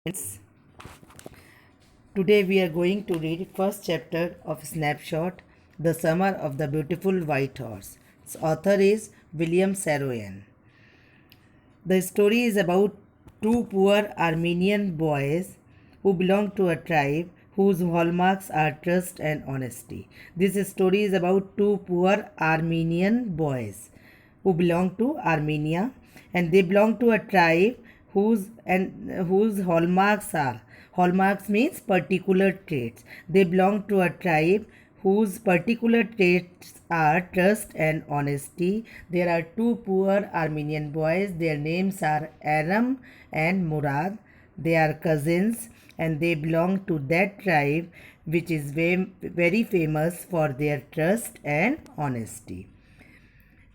Friends, today we are going to read first chapter of Snapshot, The Summer of the Beautiful White Horse. Its author is William Saroyan. The story is about two poor Armenian boys who belong to a tribe whose hallmarks are trust and honesty. This story is about two poor Armenian boys who belong to Armenia, and they belong to a tribe whose hallmarks means particular traits. They belong to a tribe whose particular traits are trust and honesty. There are two poor Armenian boys. Their names are Aram and Murad. They are cousins and they belong to that tribe which is very famous for their trust and honesty.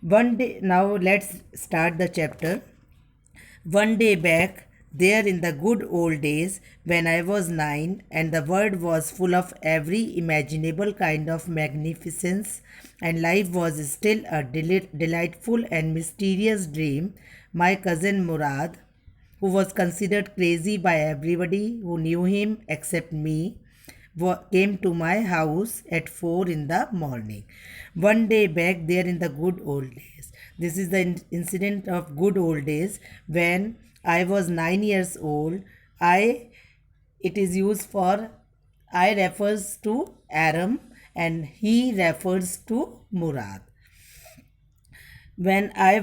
One day, now let's start the chapter. One day back, there in the good old days, when I was 9 and the world was full of every imaginable kind of magnificence, and life was still a delightful and mysterious dream, my cousin Murad, who was considered crazy by everybody who knew him except me, came to my house at 4 in the morning. One day back there in the good old days. This is the incident of good old days when I was 9 years old. It is used for I refers to Aram and he refers to Murad. I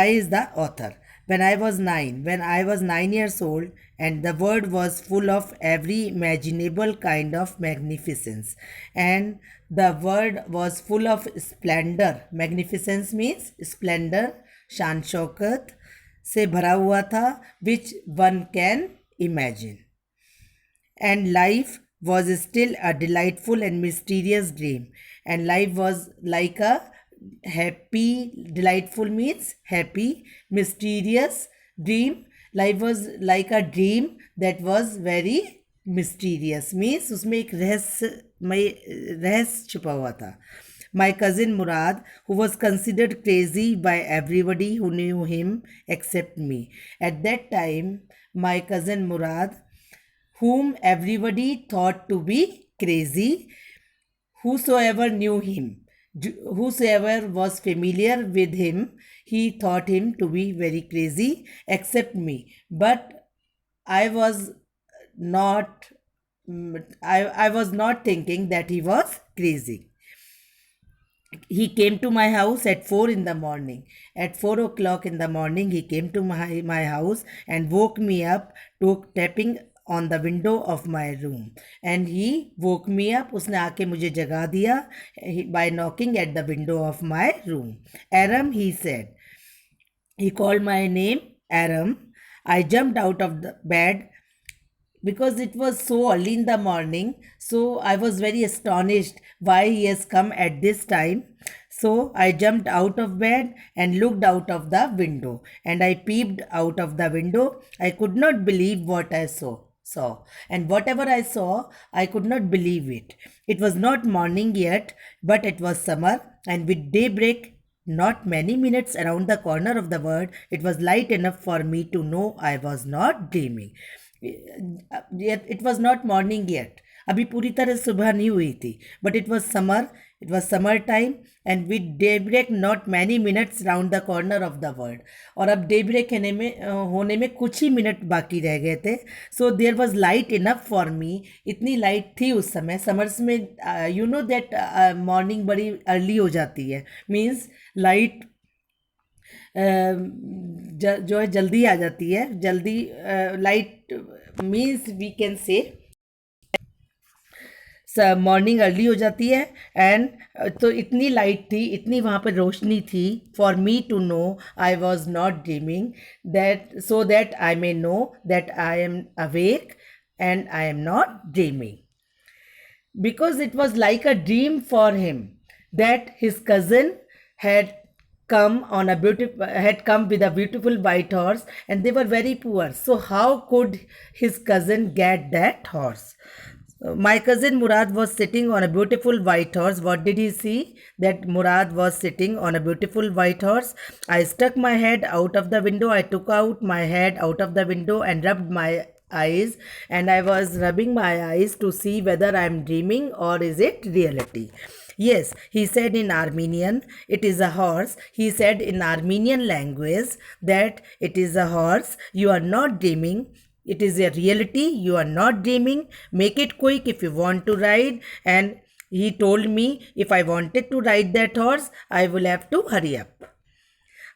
is the author. When I was 9 years old, and the world was full of every imaginable kind of magnificence, and the world was full of splendor. Magnificence means splendor, शान शौकत से भरा हुआ था, which one can imagine. And life was still a delightful and mysterious dream, and life was like a happy, delightful means happy, mysterious dream. Life was like a dream that was very mysterious means उसमें एक रहस्य छुपा हुआ था. My cousin Murad, who was considered crazy by everybody who knew him except me. At that time, my cousin Murad, whom everybody thought to be crazy, whosoever knew him, whosoever was familiar with him, he thought him to be very crazy except me. But I was not I was not thinking that he was crazy. He came to my house at 4 in the morning. At 4 o'clock in the morning, he came to my house and woke me up, tapping on the window of my room. And he woke me up. उसने आके मुझे जगा दिया by knocking at the window of my room. Aram, he said. He called my name, Aram. I jumped out of the bed because it was so early in the morning. So I was very astonished why he has come at this time. So I jumped out of bed and looked out of the window, and I peeped out of the window. I could not believe what I saw, and whatever I saw, I could not believe it. It was not morning yet, but it was summer, and with daybreak not many minutes around the corner of the world, it was light enough for me to know I was not dreaming. Yet it was not morning yet. अभी पूरी तरह सुबह नहीं हुई थी, but it was summer time, and with daybreak not many minutes round the corner of the world. और अब daybreak होने में कुछ ही मिनट बाकी रह गए थे. So there was light enough for me. इतनी light थी उस समय. Summers में you know that morning बड़ी early हो जाती है, means light जो है जल्दी आ जाती है. जल्दी light means we can say morning early हो जाती है. एंड तो इतनी लाइट थी, इतनी वहाँ पर रोशनी थी for me to know I was not dreaming, that so that I may know that I am awake and I am not dreaming. Because it was like a dream for him that his cousin had come with a beautiful white horse, and they were very poor. So how could his cousin get that horse? My cousin Murad was sitting on a beautiful white horse. What did he see? That Murad was sitting on a beautiful white horse. I stuck my head out of the window. I took out my head out of the window and rubbed my eyes, and I was rubbing my eyes to see whether I'm dreaming or is it reality. Yes, he said in Armenian, it is a horse. He said in Armenian language that it is a horse. You are not dreaming. It is a reality. You are not dreaming. Make it quick if you want to ride. And he told me if I wanted to ride that horse, I will have to hurry up.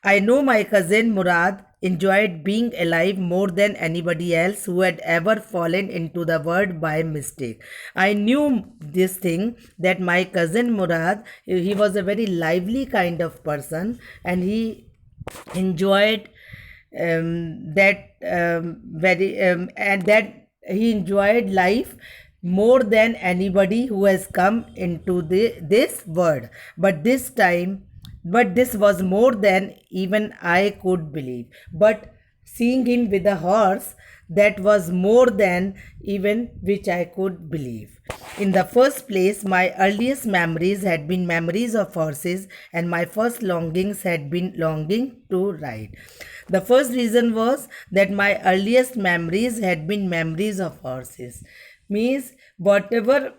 I know my cousin Murad enjoyed being alive more than anybody else who had ever fallen into the word by mistake. I knew this thing that my cousin Murad, he was a very lively kind of person, and he enjoyed and that he enjoyed life more than anybody who has come into this world. But this was more than even I could believe. But seeing him with a horse, that was more than even which I could believe. In the first place, my earliest memories had been memories of horses, and my first longings had been longing to ride. The first reason was that my earliest memories had been memories of horses. Means whatever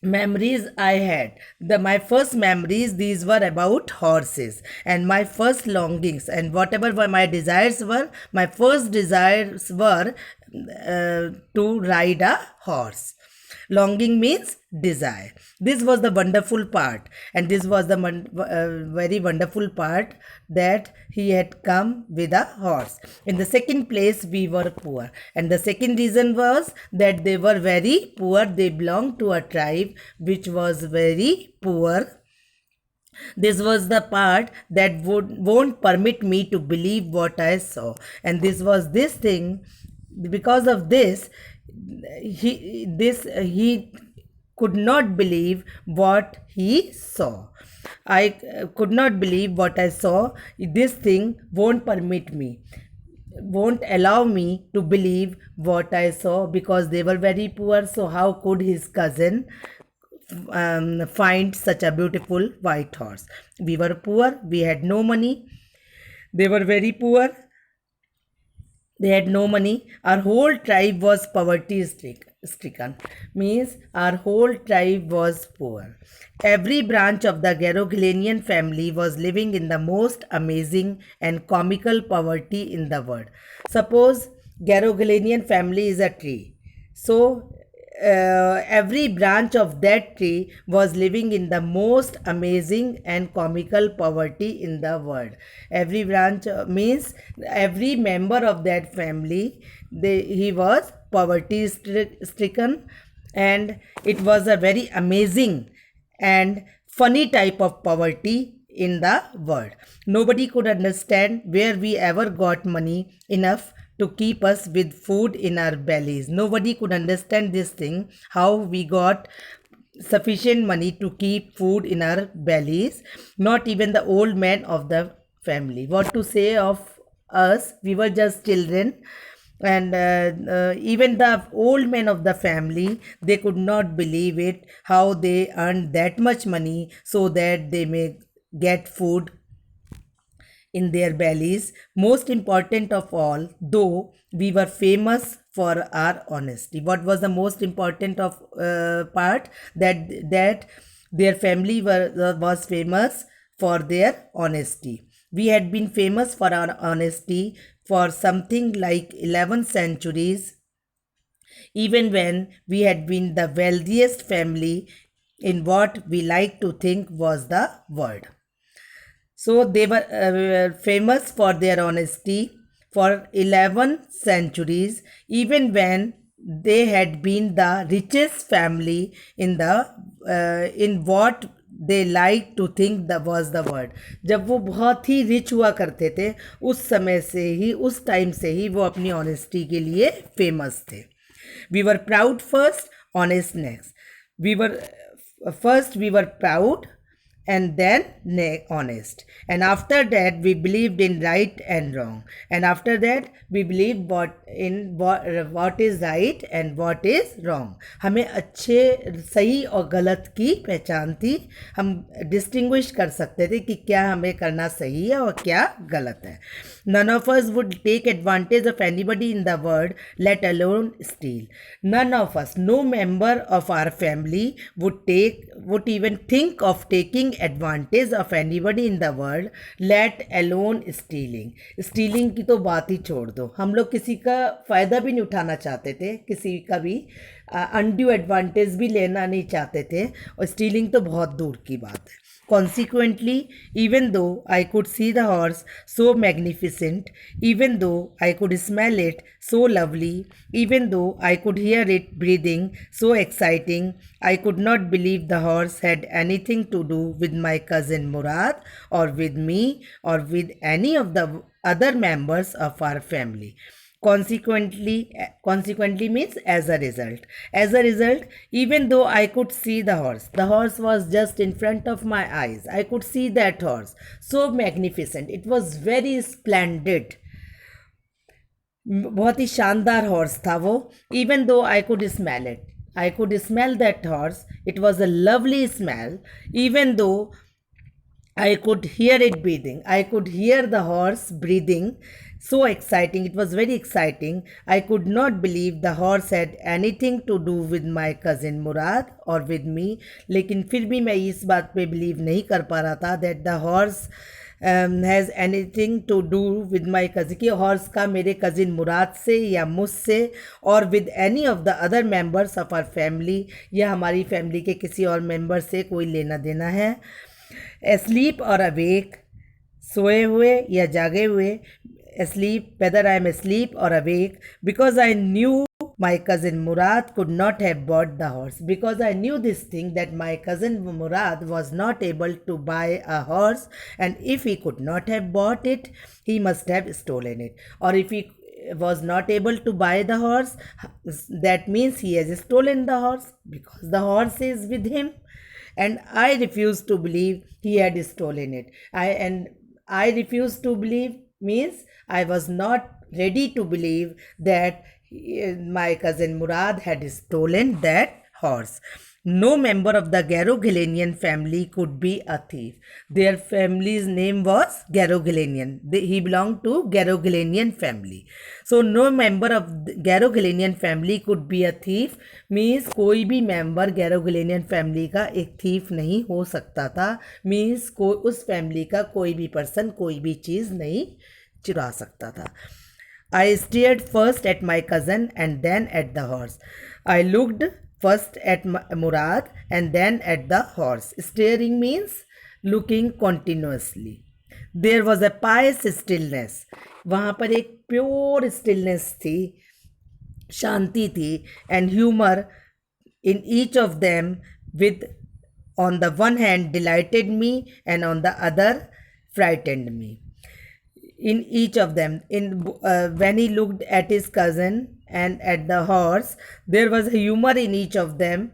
memories I had, my first memories, these were about horses, and my first longings and whatever were my desires were, my first desires were to ride a horse. Longing means desire. This was the wonderful part, and this was the very wonderful part that he had come with a horse. In the second place, we were poor, and the second reason was that they were very poor. They belonged to a tribe which was very poor. This was the part that won't permit me to believe what I saw, and this was this thing. Because of this, he could not believe what he saw. I could not believe what I saw. This thing won't permit me, won't allow me to believe what I saw, because they were very poor. So how could his cousin find such a beautiful white horse? We were poor, we had no money. They were very poor, they had no money. Our whole tribe was poverty stricken. Means our whole tribe was poor. Every branch of the Garoglanian family was living in the most amazing and comical poverty in the world. Suppose Garoglanian family is a tree. So every branch of that tree was living in the most amazing and comical poverty in the world. Every branch means every member of that family, he was poverty stricken, and it was a very amazing and funny type of poverty in the world. Nobody could understand where we ever got money enough to keep us with food in our bellies. Nobody could understand this thing, how we got sufficient money to keep food in our bellies. Not even the old man of the family. What to say of us? We were just children. And even the old men of the family, they could not believe it, how they earned that much money so that they may get food in their bellies. Most important of all, though, we were famous for our honesty. What was the most important of part? That their family was famous for their honesty. We had been famous for our honesty for something like 11 centuries, even when we had been the wealthiest family in what we like to think was the world. So they were famous for their honesty for 11 centuries, even when they had been the richest family in what they like to think that was the world. जब वो बहुत ही rich हुआ करते थे, उस समय से ही, उस टाइम से ही वो अपनी ऑनेस्टी के लिए फेमस थे. We were proud first, honest next. We were proud, and then honest. And after that we believed in right and wrong, and after that we believed what is right and what is wrong. हमें अच्छे सही और गलत की पहचान थी, हम distinguish कर सकते थे कि क्या हमें करना सही है और क्या गलत है. None of us would take advantage of anybody in the world, let alone steal. None of us, no member of our family would even think of taking advantage of anybody in the world, let alone stealing. Stealing की तो बात ही छोड़ दो, हम लोग किसी का फ़ायदा भी नहीं उठाना चाहते थे, किसी का भी अनड्यू एडवांटेज भी लेना नहीं चाहते थे, और स्टीलिंग तो बहुत दूर की बात है. Consequently, even though I could see the horse so magnificent, even though I could smell it so lovely, even though I could hear it breathing so exciting, I could not believe the horse had anything to do with my cousin Murad, or with me, or with any of the other members of our family. Consequently means as a result, even though I could see the horse was just in front of my eyes. I could see that horse, so magnificent, it was very splendid, बहुत ही शानदार horse था वो. Even though I could smell that horse, it was a lovely smell. Even though I could hear it breathing. I could hear the horse breathing. So exciting. It was very exciting. I could not believe the horse had anything to do with my cousin Murad or with me. लेकिन फिर भी मैं इस बात पे believe नहीं कर पा रहा था that the horse has anything to do with my cousin, कि हॉर्स का मेरे कज़िन मुराद से या मुझसे और with any of the other members of our family, या हमारी फैमिली के किसी और मेंबर से कोई लेना देना है. asleep or awake, सोए हुए या जागे हुए. asleep, whether I am asleep or awake, because I knew my cousin Murad could not have bought the horse. Because I knew this thing that my cousin Murad was not able to buy a horse, and if he could not have bought it, he must have stolen it. Or if he was not able to buy the horse, that means he has stolen the horse, because the horse is with him. And I refused to believe he had stolen it. I refused to believe means I was not ready to believe that my cousin Murad had stolen that horse. No member of the Garogilanian family could be a thief. Their family's name was Garogilanian. He belonged to Garogilanian family. So no member of Garogilanian family could be a thief means कोई भी member Garogilanian family का एक thief नहीं हो सकता था. means उस family का कोई भी person कोई भी चीज़ नहीं चुरा सकता था. I stared first at my cousin and then at the horse. I looked first at Murad and then at the horse. Staring means looking continuously. There was a pious stillness. वहाँ पर एक pure stillness थी, शांति थी, and humor in each of them, with on the one hand delighted me and on the other frightened me. In each of them, when he looked at his cousin and at the horse, there was humor in each of them.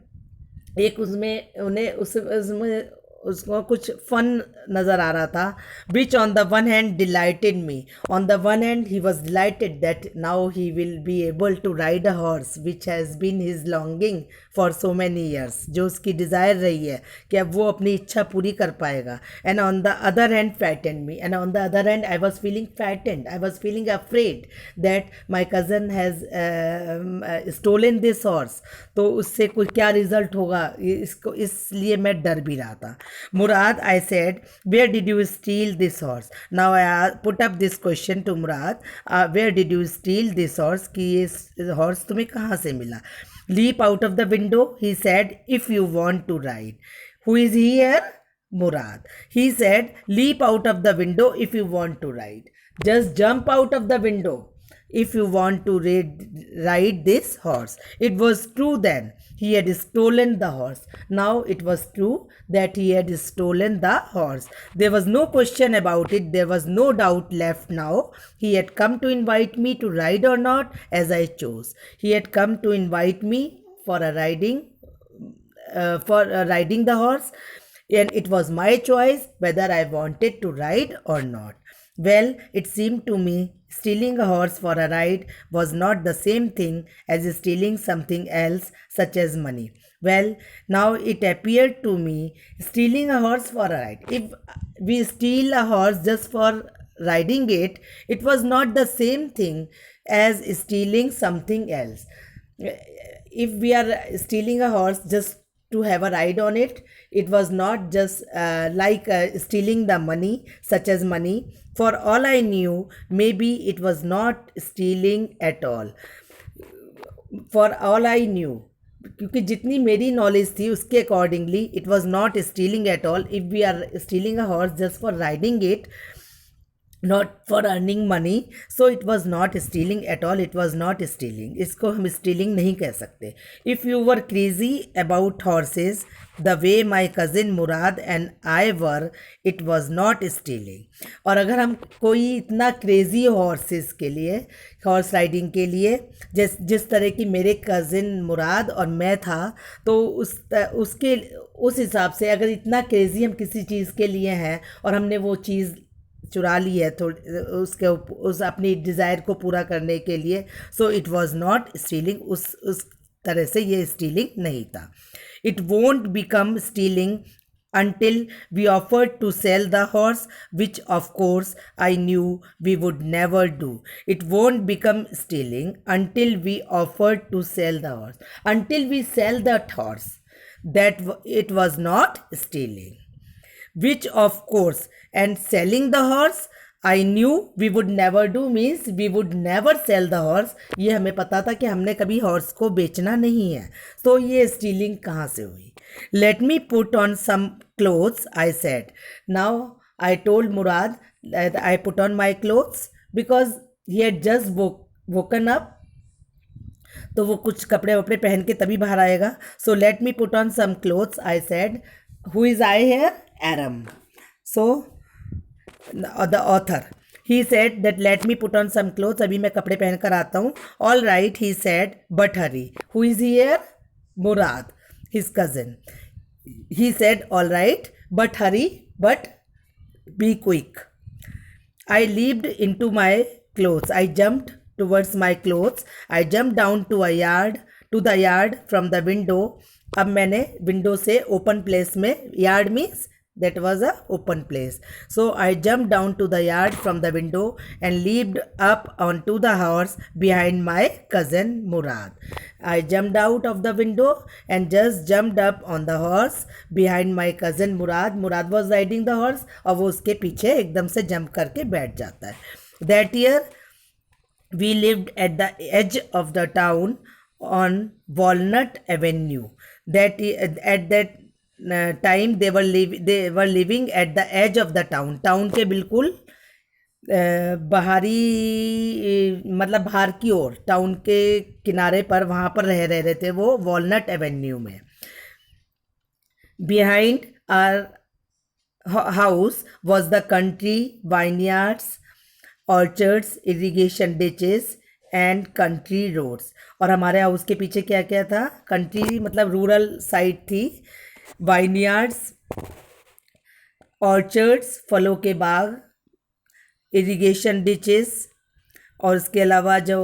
एक उसमें उन्हें उसमें उसको कुछ fun नज़र आ रहा था. Which on the one hand delighted me. On the one hand he was delighted that now he will be able to ride a horse which has been his longing for so many years, जो उसकी desire रही है कि अब वो अपनी इच्छा पूरी कर पाएगा. And on the other hand frightened me. And on the other hand I was feeling frightened, I was feeling afraid that my cousin has stolen this horse. तो उससे कोई क्या रिजल्ट होगा इसको, इसलिए मैं डर भी रहा था. Murad, I said, where did you steal this horse? Now I put up this question to Murad. Where did you steal this horse? कि ये horse तुम्हें कहाँ से मिला? Leap out of the window, he said, if you want to ride. Who is here? Murad. He said, leap out of the window if you want to ride. Just jump out of the window if you want to ride this horse. It was true then. He had stolen the horse. Now it was true that he had stolen the horse. There was no question about it. There was no doubt left now. He had come to invite me to ride or not as I chose. He had come to invite me for riding the horse, and it was my choice whether I wanted to ride or not. Well, it seemed to me stealing a horse for a ride was not the same thing as stealing something else, such as money. Well, now it appeared to me stealing a horse for a ride. If we steal a horse just for riding it, it was not the same thing as stealing something else. If we are stealing a horse just to have a ride on it, it was not just like stealing the money, such as money. For all I knew, maybe it was not stealing at all. For all I knew, क्योंकि जितनी मेरी knowledge थी उसके accordingly it was not stealing at all. If we are stealing a horse just for riding it, not for earning money, so it was not stealing at all. It was not stealing. इसको हम stealing नहीं कह सकते. If you were crazy about horses the way my cousin Murad and I were, it was not stealing. और अगर हम कोई इतना क्रेजी हॉर्सेस के लिए, हॉर्स राइडिंग के लिए, जिस तरह की मेरे कज़िन मुराद और मैं था, तो उस हिसाब से अगर इतना क्रेजी हम किसी चीज़ के लिए हैं और हमने वो चीज़ चुरा ली है थोड़ी उस अपनी डिज़ायर को पूरा करने के लिए, so it was not stealing. उस तरह से ये स्टीलिंग नहीं था. It won't become stealing until we offered to sell the horse, which of course I knew we would never do. It won't become stealing until we offered to sell the horse. Until we sell that horse, that it was not stealing. Which of course, and selling the horse I knew we would never do means we would never sell the horse. ये हमें पता था कि हमने कभी horse को बेचना नहीं है. तो ये स्टीलिंग कहाँ से हुई? Let me put on some clothes, I said. Now I told Murad that I put on my clothes because he had just woken up. तो वो कुछ कपड़े वपड़े पहन के तभी बाहर आएगा. So let me put on some clothes, I said. Who is I here? Aram. So the author, he said that let me put on some clothes, अभी मैं कपड़े पहन कर आता हूँ. All right, he said, but hurry. Who is here? Murad, his cousin. He said, all right, but hurry, but be quick. I leaped into my clothes. I jumped towards my clothes. I jumped down to the yard from the window. अब मैंने window से open place में, yard means that was a open place. So I jumped down to the yard from the window and leaped up onto the horse behind my cousin Murad. I jumped out of the window and just jumped up on the horse behind my cousin Murad. Murad was riding the horse और वो उसके पीछे एकदम से jump करके बैठ जाता है. That year we lived at the edge of the town on Walnut Avenue. At that time they were living at the edge of the town. Town के बिल्कुल बाहरी, मतलब बाहर की ओर, टाउन के किनारे पर, वहाँ पर रह रहे थे वो, वॉलनट एवेन्यू में. Behind our house was the country, vineyards, orchards, irrigation ditches and country roads. और हमारे हाउस के पीछे क्या क्या था? कंट्री मतलब रूरल साइड थी, वाइनयार्ड्स, ऑर्चर्ड्स फलों के बाग, इरिगेशन डिचेस, और उसके अलावा जो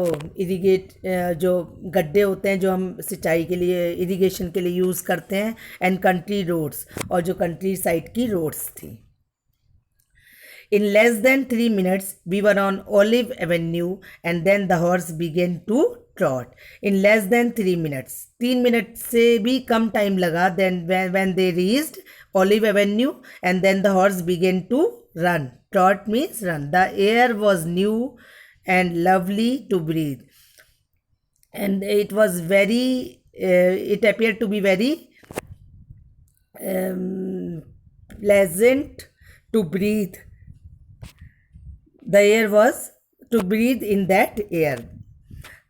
जो गड्ढे होते हैं जो हम सिंचाई के लिए, इरिगेशन के लिए यूज़ करते हैं, एंड कंट्री रोड्स, और जो कंट्री साइड की रोड्स थी. In less than 3 minutes, we were on Olive Avenue and then the horse began to trot. In less than 3 minutes, 3 minute से भी कम टाइम लगा. Then when they reached Olive Avenue and then the horse began to run. Trot means run. The air was new and lovely to breathe. And it was very, it appeared to be very pleasant to breathe. The air was to breathe in that air.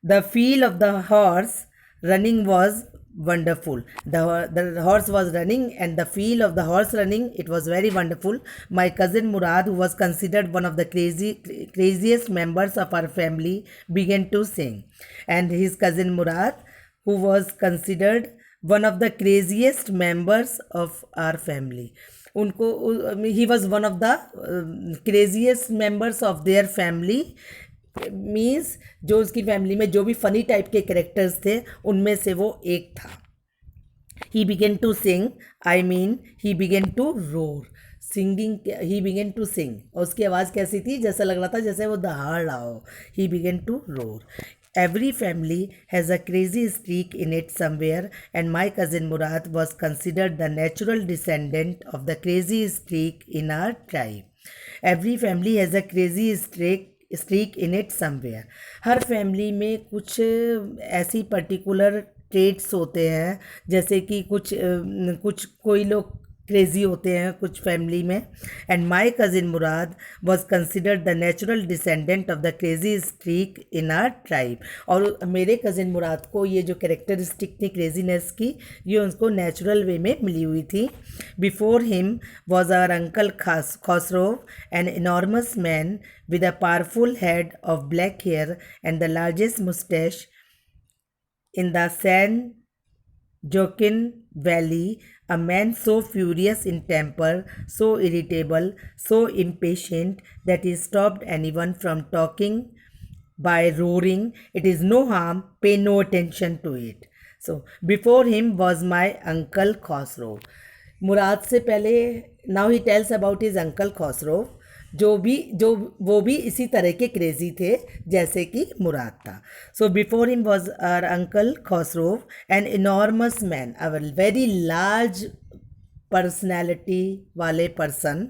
The feel of the horse running was wonderful. The horse was running and the feel of the horse running, it was very wonderful. My cousin Murad, who was considered one of the craziest members of our family, began to sing. And his cousin Murad, who was considered one of the craziest members of our family. उनको he was one of the craziest members of their family, means जो उसकी family में जो भी funny type के characters थे उनमें से वो एक था। He began to sing, I mean he began to roar. Singing, he began to sing, और उसकी आवाज़ कैसी थी, जैसा लग रहा था जैसे वो दहाड़ रहा हो। He began to roar. Every family has a crazy streak in it somewhere, and my cousin Murad was considered the natural descendant of the crazy streak in our tribe. Every family has a crazy streak in it somewhere. Her family में कुछ ऐसी particular traits होते हैं, जैसे कि कुछ कोई लोग क्रेजी होते हैं कुछ फैमिली में। And my cousin Murad was considered the natural descendant of the crazy streak in are tribe. और मेरे कज़िन मुराद को ये जो कैरेक्टरिस्टिक थी क्रेजीनेस की, ये उनको नेचुरल वे में मिली हुई थी। Before him was our uncle Khosrove, an enormous man with a powerful head of black hair and the largest moustache in the San Joaquin Valley, a man so furious in temper, so irritable, so impatient that he stopped anyone from talking by roaring, "It is no harm, pay no attention to it." So, before him was my uncle Khosrow. मुराद से पहले, now he tells about his uncle Khosrow, जो वो भी इसी तरह के crazy थे जैसे कि मुराद था। So before him was our uncle Khosrove, an enormous man, a very large personality वाले person.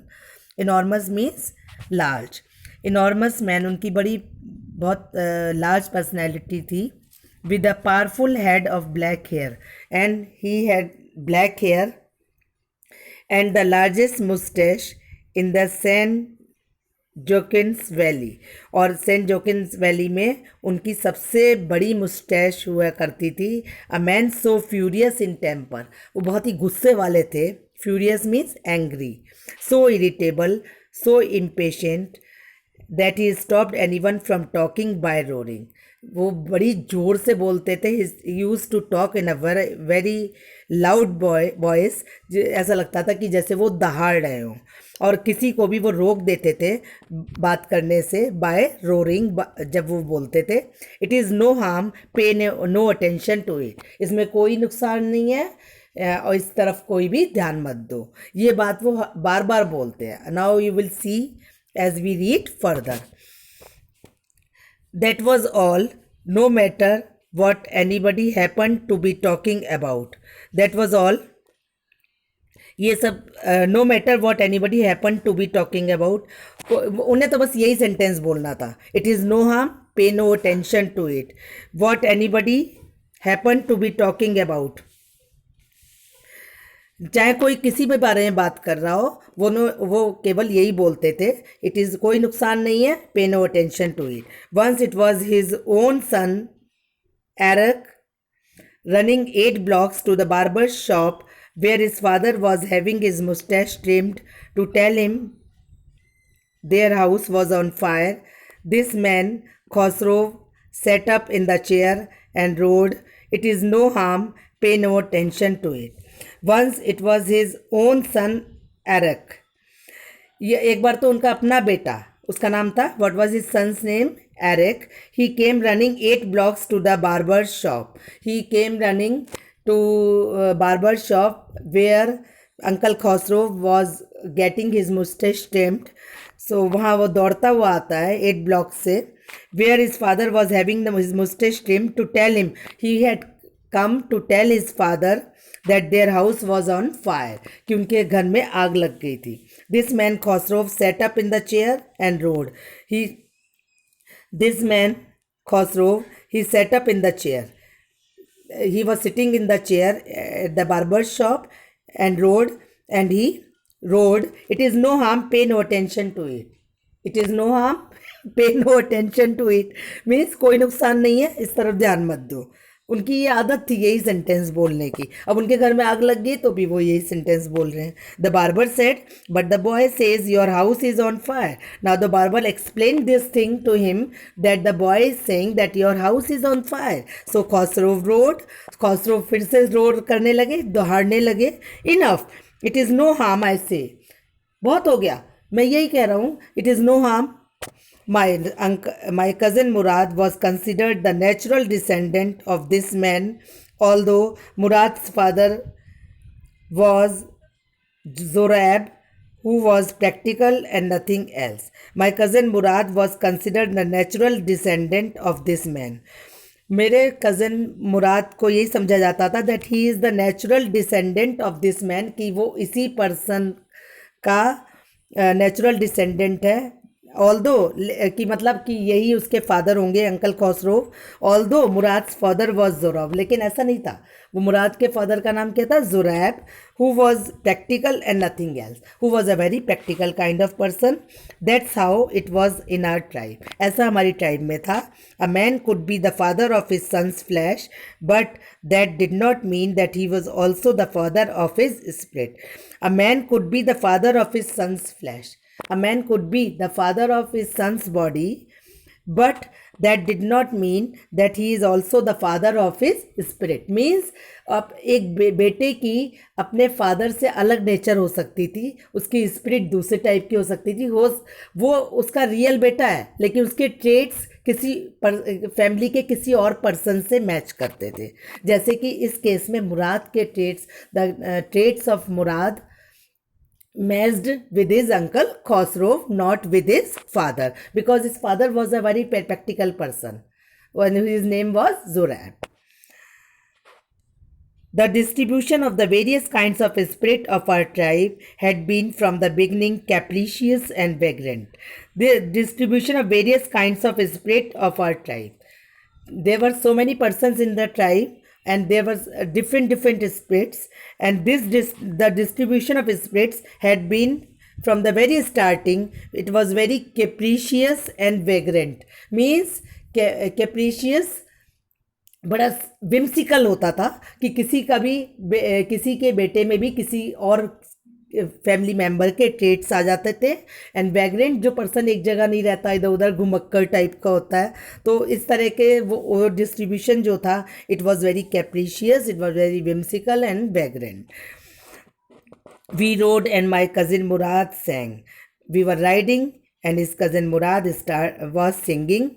Enormous means large. Enormous man, उनकी बहुत लार्ज पर्सनैलिटी थी। With a powerful head of black hair, and he had black hair and the largest moustache in the San Joaquin Valley. और Saint Joaquin Valley में उनकी सबसे बड़ी moustache हुआ करती थी। A man so furious in temper, वो बहुत ही गुस्से वाले थे। Furious means angry. So irritable, so impatient that he stopped anyone from talking by roaring. वो बड़ी ज़ोर से बोलते थे। Use to talk in a very loud voice. ऐसा लगता था कि जैसे वो दहाड़ रहे हों, और किसी को भी वो रोक देते थे बात करने से बाय रोरिंग, जब वो बोलते थे। It is no harm, pay no attention to it. इसमें कोई नुकसान नहीं है और इस तरफ कोई भी ध्यान मत दो। ये बात वो बार बार बोलते हैं। Now you will see as we read further. That was all, no matter what anybody happened to be talking about. That was all. ये सब no matter what anybody happen to be talking about, उन्हें तो बस यही sentence बोलना था। It is no harm, pay no attention to it. What anybody happen to be talking about, चाहे कोई किसी भी बारे में बात कर रहा हो, वो केवल यही बोलते थे। इट इज़, कोई नुकसान नहीं है, pay no attention to it. Once it was his own son Arak running 8 blocks to the barber's shop where his father was having his mustache trimmed, to tell him their house was on fire. This man, Khosrow, sat up in the chair and roared, "It is no harm, pay no attention to it." Once it was his own son Arak. ये एक बार तो उनका अपना बेटा, उसका नाम था, what was his son's name? Eric. He came running 8 blocks to the barber's shop. He came running to barber's shop where Uncle Khosrow was getting his mustache trimmed. So वहाँ वो दौड़ता हुआ आता है 8 blocks से, where his father was having his mustache trimmed, to tell him, he had come to tell his father that their house was on fire, कि उनके घर में आग लग गई थी। This man Khosrow sat up in the chair and roared. This man Khosrow, he sat up in the chair. He was sitting in the chair at the barber's shop and he roared, "It is no harm, pay no attention to it." It is no harm, pay no attention to it means कोई नुकसान नहीं है, इस तरफ ध्यान मत दो। उनकी ये आदत थी यही सेंटेंस बोलने की। अब उनके घर में आग लग गई तो भी वो यही सेंटेंस बोल रहे हैं। The barber said but the boy says your house is on fire. Now the barber explain this thing to him that the boy is saying that your house is on fire. So Khosrove roared, Khosrove फिर से roared करने लगे, दोहाड़ने लगे, enough, it is no harm I say, बहुत हो गया, मैं यही कह रहा हूँ, it is no harm. My cousin Murad was considered the natural descendant of this man, although Murad's father was Zorab, who was practical and nothing else. My cousin Murad was considered the natural descendant of this man. मेरे cousin मुराद को यही समझा जाता था that he is the natural descendant of this man, कि वो इसी person का नेचुरल डिसेंडेंट है। ऑल्दो कि मतलब कि यही उसके फादर होंगे, uncle Khosrove. Although Murad father was Zorab, लेकिन ऐसा नहीं था। वो मुराद के फादर का नाम क्या था? Zorab, who was practical and nothing else, who was a very practical kind of person. That's how it was in our tribe, ऐसा हमारी ट्राइब में था। A man could be the father of his sons flesh, but that did not mean that he was also the father of his spirit. A man could be the father of his son's flesh. A man could be the father of his son's body, but that did not mean that he is also the father of his spirit. Means अब एक बेटे की अपने father से अलग nature हो सकती थी, उसकी स्पिरिट दूसरे टाइप की हो सकती थी। वो उसका रियल बेटा है, लेकिन उसके ट्रेट्स किसी फैमिली के किसी और पर्सन से मैच करते थे। जैसे कि इस केस में मुराद के traits, the traits of Murad matched with his uncle Khosrow, not with his father, because his father was a very practical person, when his name was Zorab. The distribution of the various kinds of spirit of our tribe had been from the beginning capricious and vagrant. The distribution of various kinds of spirit of our tribe. There were so many persons in the tribe, and there was different spirits, and the distribution of spirits had been from the very starting. It was very capricious and vagrant. Means capricious बड़ा whimsical होता था कि किसी का भी किसी के बेटे में भी किसी और फैमिली मेम्बर के ट्रेट्स आ जाते थे। एंड वैग्रेंट, जो पर्सन एक जगह नहीं रहता, इधर उधर घुमक्कर टाइप का होता है। तो इस तरह के वो डिस्ट्रीब्यूशन जो था, it was very capricious, it was very whimsical and vagrant. We rode and my cousin Murad sang. We were riding and his cousin Murad was singing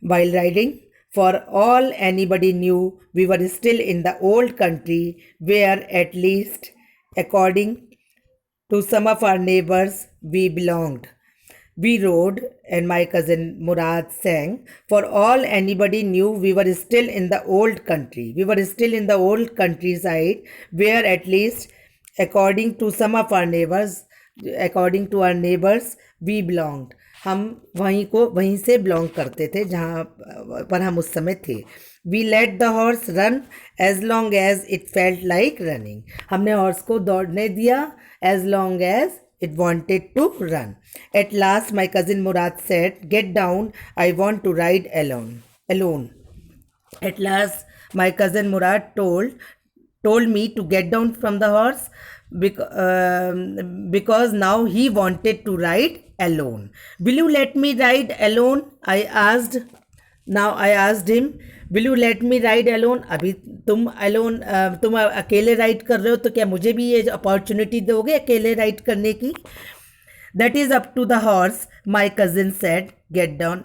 while riding. For all anybody knew, we were still in the old country, where at least according to some of our neighbors we belonged. We rode and my cousin Murad sang. For all anybody knew, we were still in the old country. We were still in the old countryside, where at least according to some of our neighbors, we belonged. हम वहीं से belong करते थे जहाँ पर हम उस समय थे। We let the horse run as long as it felt like running. हमने हॉर्स को दौड़ने दिया as long as it wanted to run. At last my cousin Murad said, get down, I want to ride alone. At last my cousin Murad told me to get down from the horse, because now he wanted to ride alone. Will you let me ride alone? I asked. Now I asked him, will you let me ride alone? अभी तुम अकेले ride कर रहे हो, तो क्या मुझे भी ये अपॉर्चुनिटी दोगे अकेले राइड करने की? That is up to the horse, my cousin said. Get down.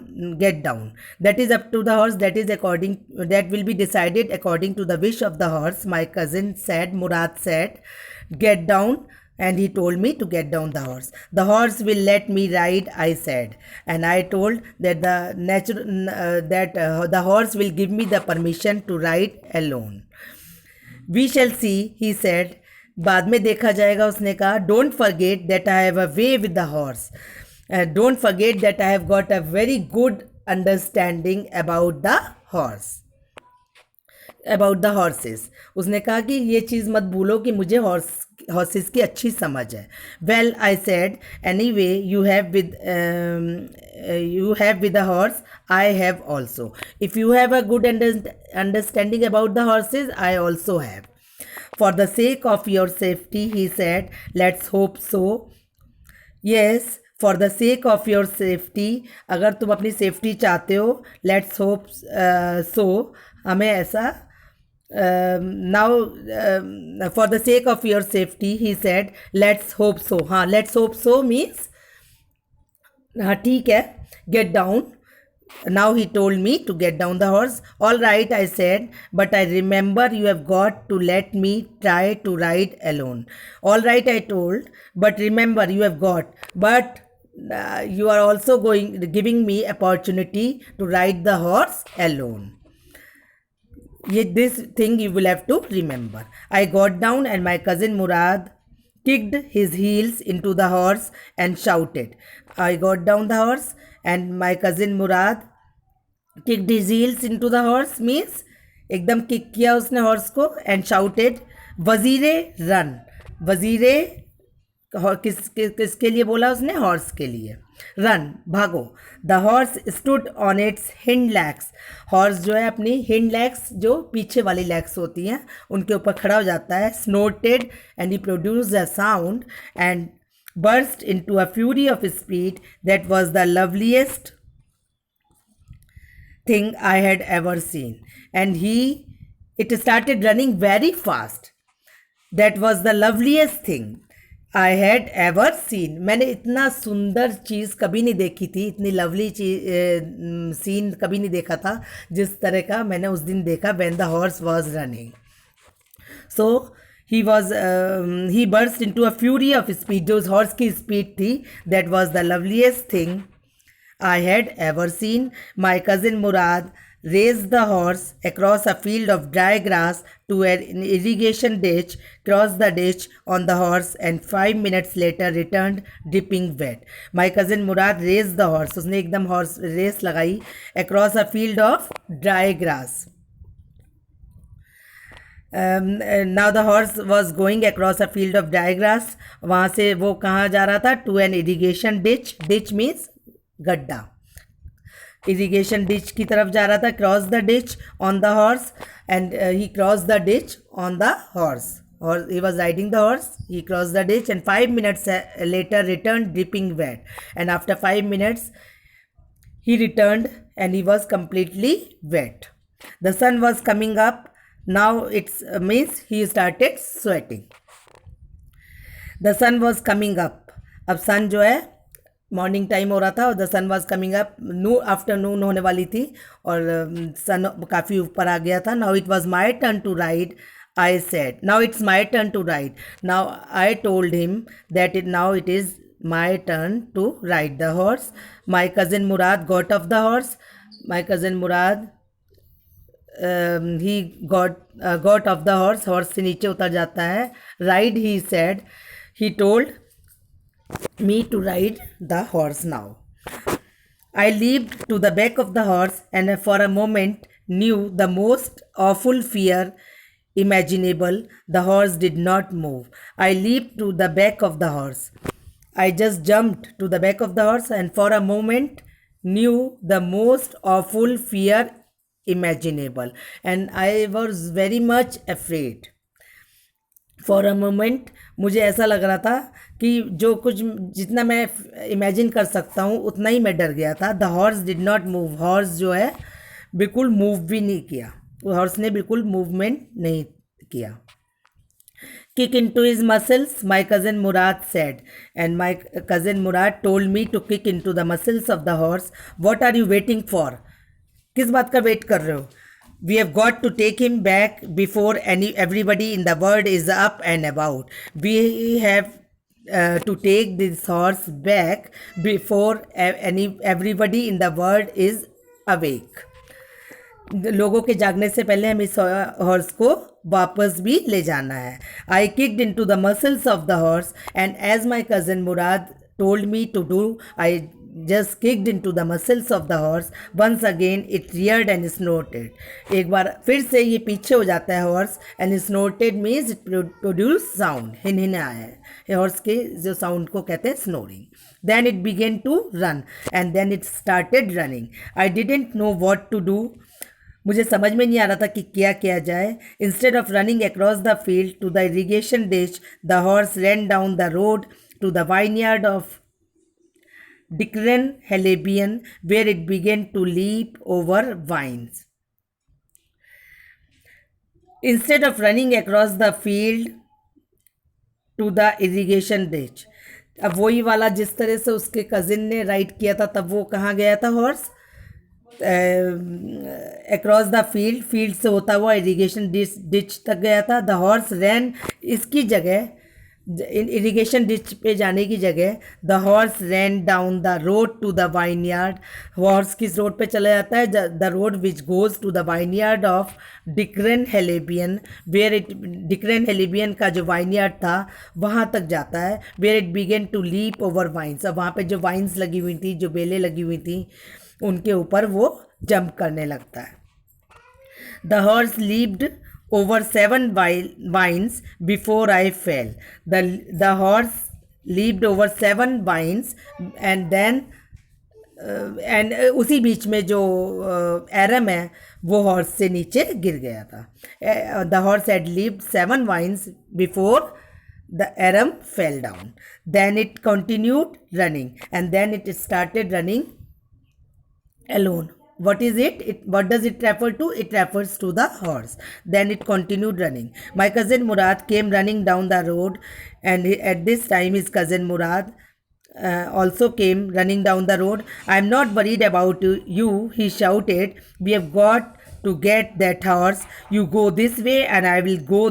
That is up to the horse. That will be decided according to the wish of the horse. My cousin said, Murad said, get down. And he told me to get down the horse. The horse will let me ride, I said. And I told that the horse will give me the permission to ride alone. We shall see, he said. बाद में देखा जाएगा, उसने कहा. Don't forget that I have a way with the horse. Don't forget that I have got a very good understanding about the horse. About the horses, उसने कहा कि ये चीज़ मत भूलो कि मुझे हॉर्सेस की अच्छी समझ है. Well I said any way you have with the horse, I have also. If you have a good understanding about the horses, I also have. For the sake of your safety, he said, let's hope so. Yes, for the sake of your safety, अगर तुम अपनी safety चाहते हो, let's hope so, हमें ऐसा now for the sake of your safety, he said, let's hope so. हाँ, let's hope so means हाँ ठीक है, get down. Now he told me to get down the horse. All right, I said, but I remember you have got to let me try to ride alone. All right, I told, but remember you have got, but you are also giving me opportunity to ride the horse alone. This thing you will have to remember. I got down and my cousin Murad kicked his heels into the horse and shouted. I got down the horse and my cousin Murad kicked his heels into the horse means एकदम kick किया उसने horse को and shouted वजीरे run. वजीरे किसके लिए बोला उसने? हॉर्स के लिए. रन, भागो. The horse stood on its hind legs. Horse जो है अपनी हिंड लैग्स, जो पीछे वाली लैग्स होती हैं, उनके ऊपर खड़ा हो जाता है. Snorted and he produce a sound and burst into a fury of speed that was the loveliest thing I had ever seen. And it started running very fast. That was the loveliest thing I had ever seen. मैंने इतना सुंदर चीज़ कभी नहीं देखी थी, इतनी lovely scene कभी नहीं देखा था जिस तरह का मैंने उस दिन देखा when the horse was running. So he burst into a fury of speed. जो उस हॉर्स की स्पीड थी, that was the loveliest thing I had ever seen. My cousin Murad raced the horse across a field of dry grass to an irrigation ditch, crossed the ditch on the horse, and 5 minutes later returned dripping wet. My cousin Murad raced the horse. उसने एकदम horse race लगाई across a field of dry grass. Now the horse was going across a field of dry grass. वहाँ से वो कहाँ जा रहा था? To an irrigation ditch. Ditch means गड्ढा. Irrigation ditch की तरफ जा रहा था. Cross the ditch on the horse and he crossed the ditch on the horse. Or he was riding the horse. He crossed the ditch and 5 minutes later returned dripping wet. And after 5 minutes he returned and he was completely wet. The sun was coming up. Now it means he started sweating. The sun was coming up. अब सन जो है morning time हो रहा था और the sun was coming up. Afternoon होने वाली थी और सन काफ़ी ऊपर आ गया था. Now it was my turn to ride. I said, now it's my turn to ride. Now I told him that now it is my turn to ride the horse. My cousin Murad got off the horse. My cousin Murad he got off the horse. Horse से नीचे उतर जाता है. Ride, he said. He told me to ride the horse now. I leaped to the back of the horse and for a moment knew the most awful fear imaginable. The horse did not move. I leaped to the back of the horse. I just jumped to the back of the horse and for a moment knew the most awful fear imaginable. And I was very much afraid. For a moment मुझे ऐसा लग रहा था कि जो कुछ जितना मैं इमेजिन कर सकता हूँ उतना ही मैं डर गया था. The horse did not move. Horse जो है बिल्कुल मूव भी नहीं किया. हॉर्स ने बिल्कुल मूवमेंट नहीं किया. Kick into his muscles, my cousin Murad said, and my cousin Murad told me to kick into the muscles of the horse. What are you waiting for? किस बात का वेट कर रहे हो? We have got to take him back before everybody in the world is up and about. We have to take this horse back before everybody in the world is awake. लोगों के जागने से पहले हम इस हॉर्स को वापस भी ले जाना है. I kicked into the muscles of the horse and as my cousin Murad told me to do, I just kicked into the muscles of the horse. Once again it reared and snorted. एक बार फिर से ये पीछे हो जाता है horse, and snorted means it produce sound, हिनहिनाया है हॉर्स के जो साउंड को कहते हैं snoring. Then it began to run and then it started running. I didn't know what to do. मुझे समझ में नहीं आ रहा था कि क्या किया जाए. Instead of running across the field to the irrigation ditch, the horse ran down the road to the vineyard of Dickren Halabian, where it began to leap over vines. Instead of running across the field to the irrigation ditch, अब वही वाला जिस तरह से उसके cousin ने ride किया था, तब वो कहाँ गया था हॉर्स? अक्रॉस द फील्ड से होता हुआ इरिगेशन डिच तक गया था. द हॉर्स रैन, इसकी जगह इरिगेशन डिच पे जाने की जगह the horse ran down the road to the vineyard. Horse किस रोड पे चला जाता है? The road which goes to the vineyard of Dikran Halabian, where it, Dikran Halabian का जो वाइनयार्ड था वहाँ तक जाता है. Where it began to leap over vines. अब वहाँ पे जो वाइन्स लगी हुई थी, जो बेलें लगी हुई थी, उनके ऊपर वो जंप करने लगता है. The horse leaped over 7 vines before I fell. The horse leaped over 7 vines and then उसी बीच में जो एरम है वो हॉर्स से नीचे गिर गया था. The horse had leaped 7 vines before the aram fell down. Then it continued running and then it started running alone. What is it? What does it refer to? It refers to the horse. Then it continued running. My cousin Murad came running down the road, and at this time his cousin Murad also came running down the road. I am not worried about you, he shouted. We have got to get that horse. You go this way and I will go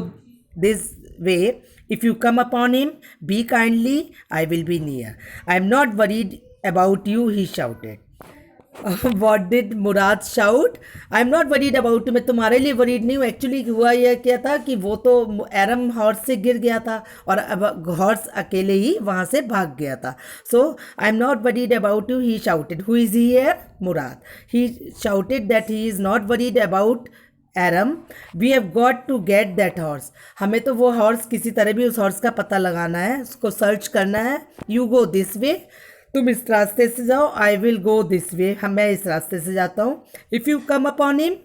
this way. If you come upon him, be kindly, I will be near. I am not worried about you, he shouted. What did Murad shout? I'm not worried about you. मैं तुम्हारे लिए worried नहीं हूँ. Actually हुआ यह क्या था कि वो तो एरम हॉर्स से गिर गया था और अब हॉर्स अकेले ही वहाँ से भाग गया था. So I am not worried about you, he shouted. Who is he here? Murad. He shouted that he is not worried about Aram. We have got to get that horse. हमें तो वो horse किसी तरह भी उस horse का पता लगाना है, उसको सर्च करना है. यू गो दिस वे, तुम इस रास्ते से जाओ. I will go this way, मैं इस रास्ते से जाता हूँ. If you come upon him,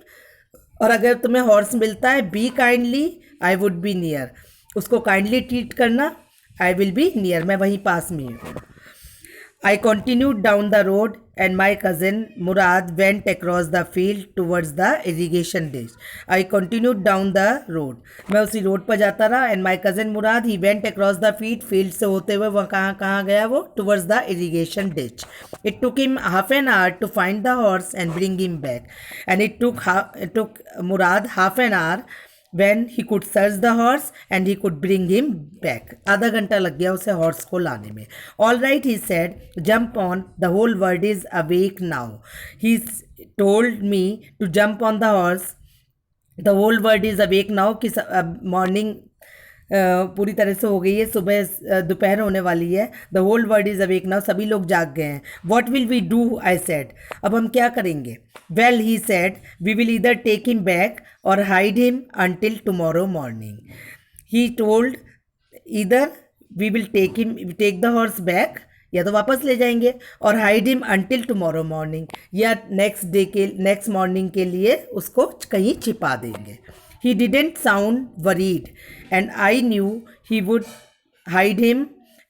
और अगर तुम्हें हॉर्स मिलता है, be kindly, I would be near, उसको काइंडली ट्रीट करना. आई विल बी नियर, मैं वहीं पास में हूँ. I continued down the road and my cousin Murad went across the field towards the irrigation ditch. I continued down the road. मैं उसी road पर जाता रहा. And my cousin Murad, he went across the field से होते हुए वह कहाँ गया वो? Towards the irrigation ditch. It took him half an hour to find the horse and bring him back. And it took Murad half an hour when he could search the horse and he could bring him back. आधा घंटा लग गया उसे horse को लाने में. All right, he said, jump on, the whole world is awake now. He told me to jump on the horse. The whole world is awake now, कि morning पूरी तरह से हो गई है, सुबह दोपहर होने वाली है. The whole world is awake now, सभी लोग जाग गए हैं. What will we do? I said, अब हम क्या करेंगे? Well, he said, we will either take him back or hide him until tomorrow morning. He told, either we will take the horse back, या तो वापस ले जाएंगे, or hide him until tomorrow morning, या नेक्स्ट मॉर्निंग के लिए उसको कहीं छिपा देंगे. He didn't sound worried and I knew he would hide him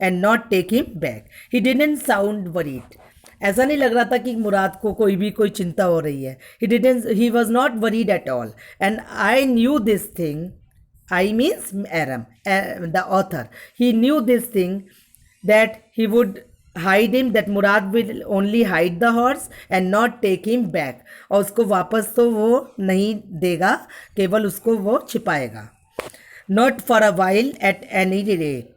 and not take him back. He didn't sound worried. ऐसा नहीं लग रहा था कि मुराद को कोई चिंता हो रही है. He was not worried at all. And I knew this thing. I means Aram, the author. He knew this thing, that he would hide him, that Murad will only hide the horse and not take him back. और उसको वापस तो वो नहीं देगा, केवल उसको वो छिपाएगा. Not for a while at any rate.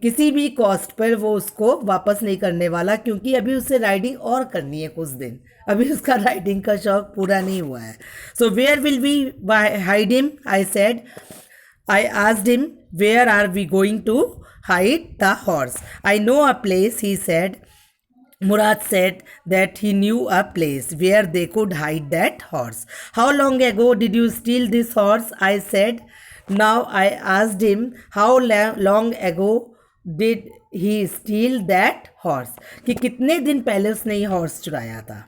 किसी भी कॉस्ट पर वो उसको वापस नहीं करने वाला, क्योंकि अभी उसे राइडिंग और करनी है कुछ दिन. अभी उसका राइडिंग का शौक पूरा नहीं हुआ है. So where will we hide him? I said. I asked him, where are we going to hide the horse? I know a place, he said. Murad said that he knew a place where they could hide that horse. How long ago did you steal this horse? I said. Now I asked him how long ago did he steal that horse? कि कितने दिन पहले उसने ये horse चुराया था.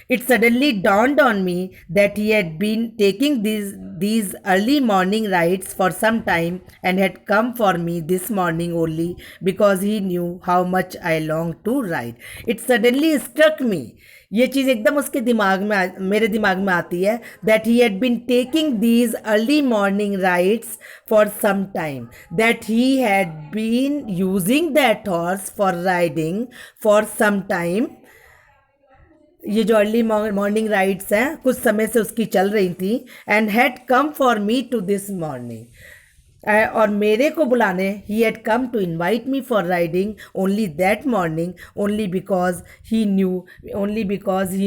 It suddenly dawned on me that he had been taking these early morning rides for some time and had come for me this morning only because he knew how much I longed to ride. It suddenly struck me. ये चीज़ एकदम उसके दिमाग में मेरे दिमाग में आती है that he had been taking these early morning rides for some time, that he had been using that horse for riding for some time. ये जो अर्ली मॉर्निंग राइड्स हैं कुछ समय से उसकी चल रही थी and had come for me to this morning और मेरे को बुलाने ही had come to invite me for riding only that morning only because he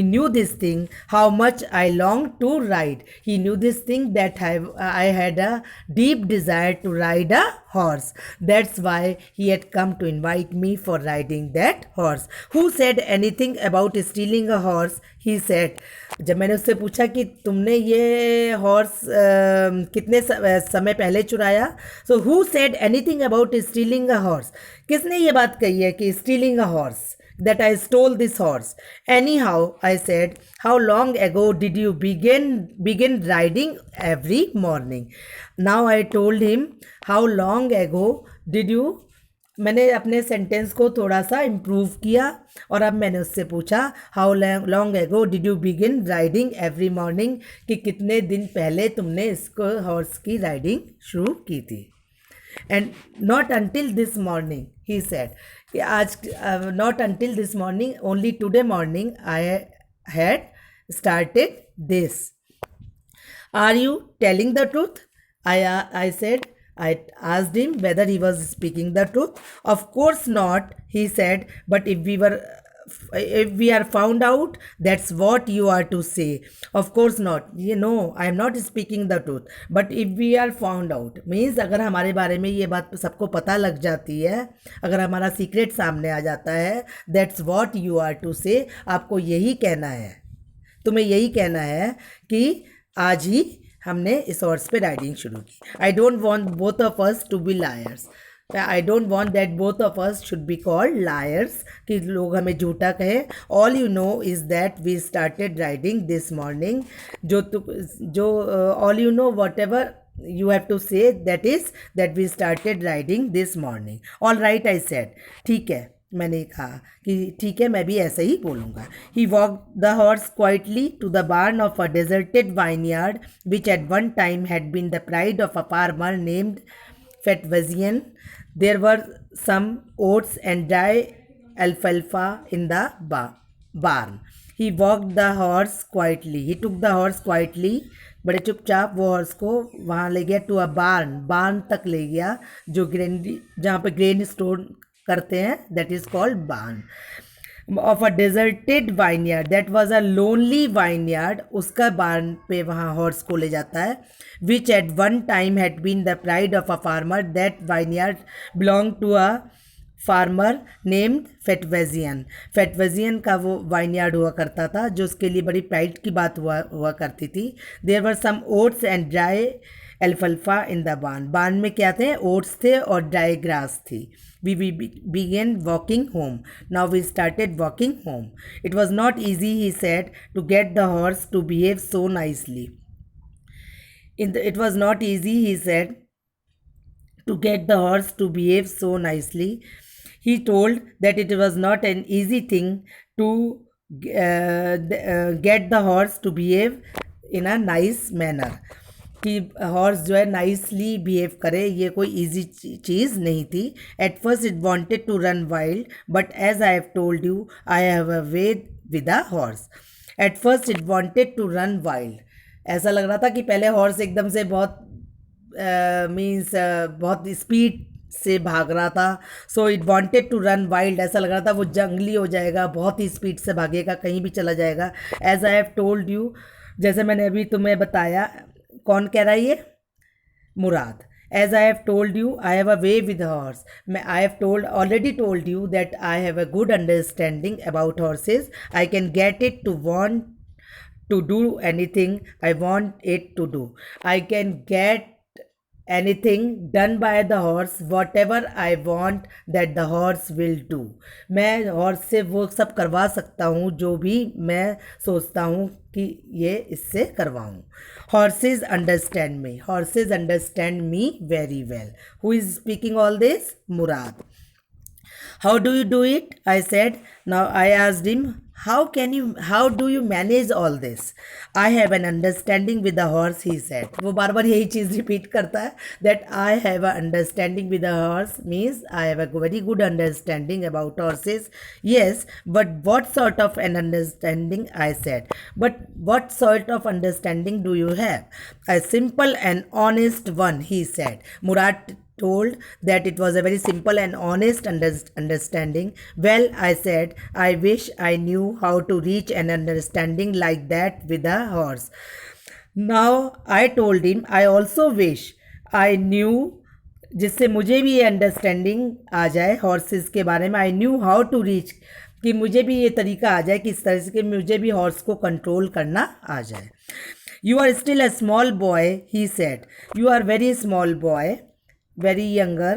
knew this thing how much I long to ride. He knew this thing that I had a deep desire to ride a horse. That's why he had come to invite me for riding that horse. Who said anything about stealing a horse? He said. जब मैंने उससे पूछा कि तुमने ये horse कितने समय पहले चुराया, so who said anything about stealing a horse? किसने ये बात कही है कि stealing a horse? That I stole this horse. Anyhow, I said, how long ago did you begin riding every morning? Now I told him, how long ago did you. मैंने अपने sentence को थोड़ा सा इम्प्रूव किया और अब मैंने उससे पूछा how long ago did you begin riding every morning कि कितने दिन पहले तुमने इसको हॉर्स की राइडिंग शुरू की थी. And not until this morning, he said. Not until this morning, only today morning I had started this. Are you telling the truth? I said. I asked him whether he was speaking the truth. Of course not, he said, but if we are found out, that's what you are to say. Of course not. I am not speaking the truth. But if we are found out, means अगर हमारे बारे में ये बात सबको पता लग जाती है, अगर हमारा सीक्रेट सामने आ जाता है, that's what you are to say. आपको यही कहना है, तुम्हें यही कहना है कि आज ही हमने इस हॉर्स पे राइडिंग शुरू की. I don't want both of us to be liars. I don't want that both of us should be called liars कि लोग हमें झूठा कहें. All you know is that we started riding this morning. जो all you know whatever you have to say that is that we started riding this morning. All right, I said. ठीक है, मैंने कहा कि ठीक है, मैं भी ऐसे ही बोलूँगा. He walked the horse quietly to the barn of a deserted vineyard which at one time had been the pride of a farmer named Fetvezian. There were some oats and dry alfalfa in the barn. He walked the horse quietly. He took the horse quietly. बड़े चुपचाप वो horse को वहाँ ले गया to a बार्न तक ले गया जो जहाँ पे ग्रेन स्टोर करते हैं, that is called barn of a deserted vineyard. That was a lonely vineyard. उसका बार्न पे वहाँ हॉर्स को ले जाता है. Which at one time had been the pride of a farmer. That vineyard belong to a farmer named Fetvajian. Fetvajian का वो vineyard हुआ करता था जो उसके लिए बड़ी प्राइड की बात हुआ करती थी. There were some oats and dry एल्फल्फा इन द बार्न में क्या थे? ओट्स थे और ड्राई ग्रास थी. We began walking home. Now we started walking home. It was not easy, he said, to get the horse to behave so nicely. It was not easy, he said, to get the horse to behave so nicely. He told that it was not an easy thing to get the horse to behave in a nice manner. कि horse जो है nicely behave करे, ये कोई easy चीज़ नहीं थी. At first it wanted to run wild but as I have told you I have a way with a horse. At first it wanted to run wild. ऐसा लग रहा था कि पहले हॉर्स एकदम से बहुत बहुत स्पीड से भाग रहा था. So it wanted to run wild. ऐसा लग रहा था वो जंगली हो जाएगा, बहुत ही स्पीड से भागेगा, कहीं भी चला जाएगा. As I have told you, जैसे मैंने अभी तुम्हें बताया. कौन कह रहा है ये? मुराद. As I have told you, I have a way with horse. I have already told you that I have a good understanding about horses. I can get it to want to do anything I want it to do. I can get anything done by the horse, whatever I want that the horse will do. मैं horse से वो सब करवा सकता हूँ जो भी मैं सोचता हूँ कि ये इससे करवाऊँ. Horses understand me. Horses understand me very well. Who is speaking all this? Murad. How do you do it? I said. Now I asked him, how do you manage all this? I have an understanding with the horse, he said. वो बार बार यही चीज़ repeat करता है that I have an understanding with the horse means I have a very good understanding about horses. Yes, but what sort of an understanding? I said. But what sort of understanding do you have? A simple and honest one, he said. Murad told that it was a very simple and honest understanding. Well, I said, I wish I knew how to reach an understanding like that with a horse. Now, I told him, I also wish I knew जिससे मुझे भी ये understanding आ जाए horses के बारे में. I knew how to reach, कि मुझे भी ये तरीका आ जाए कि इस तरह से मुझे भी हॉर्स को कंट्रोल करना आ जाए. You are still a small boy, he said. You are very small boy, very younger.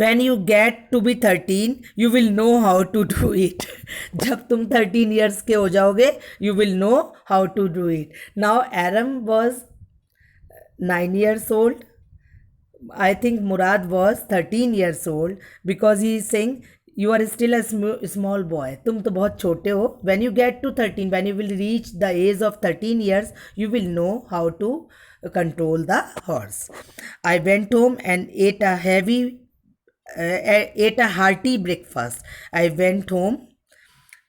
When you get to be 13, you will know how to do it. जब तुम 13 years के हो जाओगे, you will know how to do it. Now Aram was 9 years old. I think Murad was 13 years old because he is saying you are still a small boy. तुम तो बहुत छोटे हो. When you get to 13, when you will reach the age of 13 years, you will know how to control the horse. I went home and ate a hearty breakfast. I went home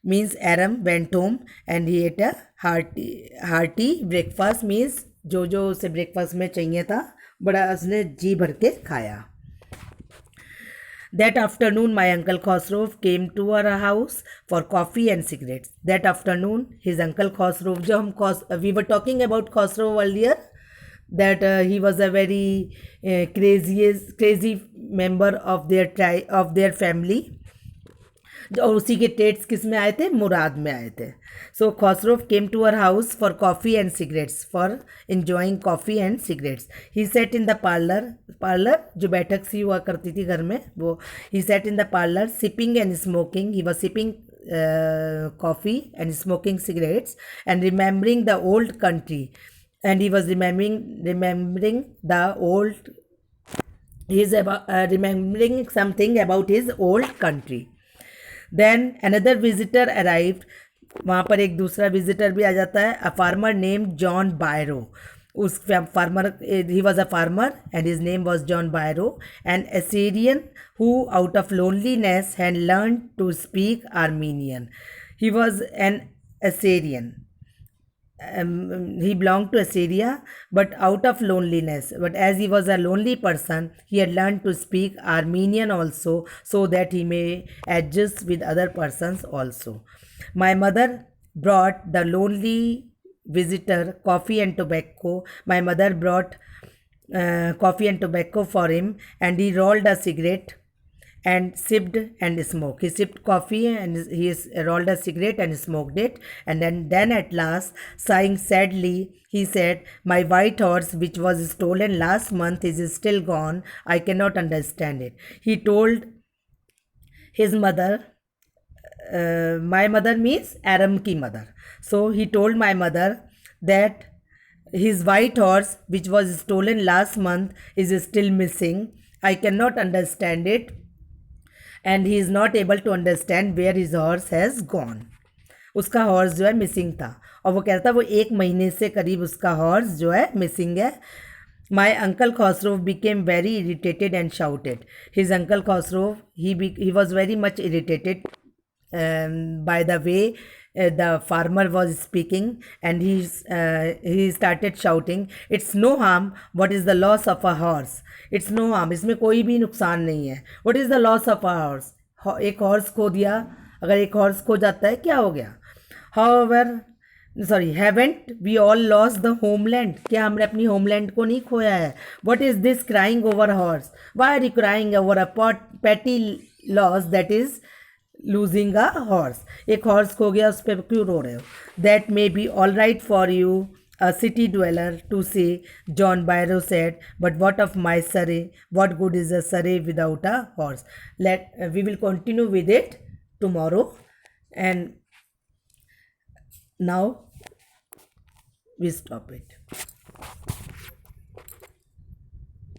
means Aram went home and he ate a hearty breakfast means जो उसे breakfast में चाहिए था बड़ा उसने जी भर के खाया. That afternoon, my uncle Khosrow came to our house for coffee and cigarettes. That afternoon, his uncle Khosrow, we were talking about Khosrow earlier, that he was a very crazy member of their family. और उसी के trades किस में आए थे? मुराद में आए थे. So Khosrove came to our house for coffee and cigarettes, for enjoying coffee and cigarettes. He sat in the parlour जो बैठक सी हुआ करती थी घर में, वो he sat in the parlour sipping and smoking. He was sipping coffee and smoking cigarettes and remembering the old country, and he was remembering the old remembering something about his old country. Then another visitor arrived. वहाँ पर एक दूसरा visitor भी आ जाता है. A farmer named John Byro. उस farmer, he was a farmer and his name was John Byro, an Assyrian who out of loneliness had learned to speak Armenian. He was an Assyrian. He belonged to Assyria, but out of loneliness. But as he was a lonely person, he had learned to speak Armenian also, so that he may adjust with other persons also. My mother brought the lonely visitor coffee and tobacco. My mother brought coffee and tobacco for him, and he rolled a cigarette and sipped and smoked. He sipped coffee and he rolled a cigarette and smoked it. And then at last, sighing sadly, he said, "My white horse, which was stolen last month, is still gone. I cannot understand it." He told his mother, my mother means Aram ki mother. So he told my mother that his white horse, which was stolen last month, is still missing. I cannot understand it. And he is not able to understand where his horse has gone. उसका horse जो है missing था, और वो कहता वो 1 महीने से करीब उसका हॉर्स जो है मिसिंग है. My uncle Khosrow became very irritated and shouted. His uncle Khosrow, he was very much irritated by the way the farmer was speaking, and he started shouting, "It's no harm. What is the loss of a horse? It's no harm." इसमें कोई भी नुकसान नहीं है. What is the loss of a horse? एक horse खो दिया, अगर एक हॉर्स खो जाता है क्या हो गया? However, sorry, haven't we all lost the homeland, क्या हमने अपनी होमलैंड को नहीं खोया है? What is this crying over horse, why are you crying over a petty loss that is losing a horse, एक हॉर्स खो गया उस पर क्यों रो रहे हो? That may be all right for you a city dweller to say, John Byro said, but what of my Surrey? What good is a Surrey without a horse? We will continue with it tomorrow, and now we stop it.